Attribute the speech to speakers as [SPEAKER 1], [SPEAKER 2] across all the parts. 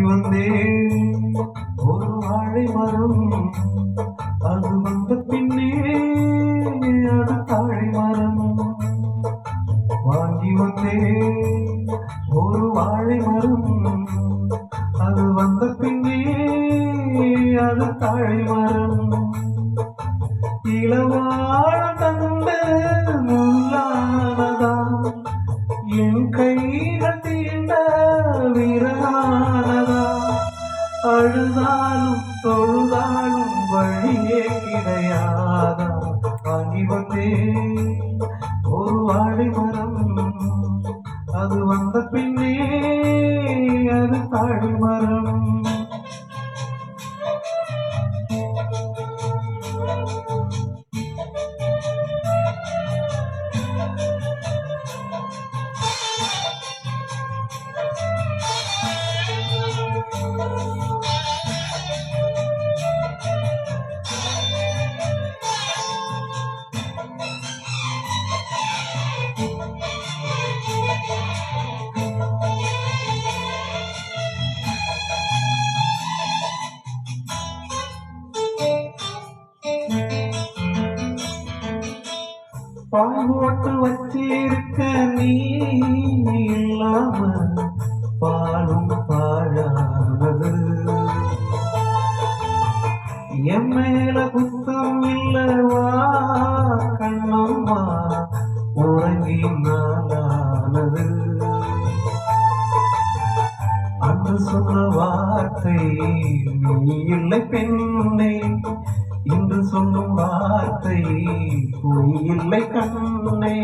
[SPEAKER 1] வந்தேன் ஒரு வாழை மரம், அது வந்த பின்னே அது தாழை மரம். வாங்கி வந்தேன் ஒரு வாழை மரம், அது வந்த பின்னே அது தாழை மரம். இளவாழ தந்த முள்ளானதா, என் கைகள் தீண்ட வீரனானதா. அழுதாலும் தொழுதாலும் வழியே கிடையாதா. வாங்கி வந்தேன் ஒரு வாழை மரம், அது வந்த பின்னே அது தாழை மரம். பால் போட்டு வச்சிருக்க நீ இல்லாம பாலும் பாழானது. என் மேல குத்தம் இல்லவா கண்ணம்மா, உறங்கி நாளானது. அன்று சொன்ன வார்த்தை நீ இல்லை பெண்ணே, இன்று சொல்லும் வார்த்தை பொய் இல்லை கண்ணே.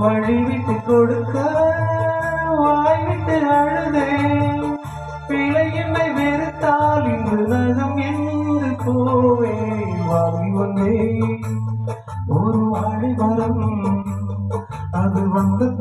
[SPEAKER 1] வழிவிட்டு கொடுக்க வாய்விட்டு அழுதேன், பிழை என்னை வெறுத்தால் இன்று நகம் என்று போவேன். வாங்கி வந்தேன் ஒரு வாழை மரம், அது வந்த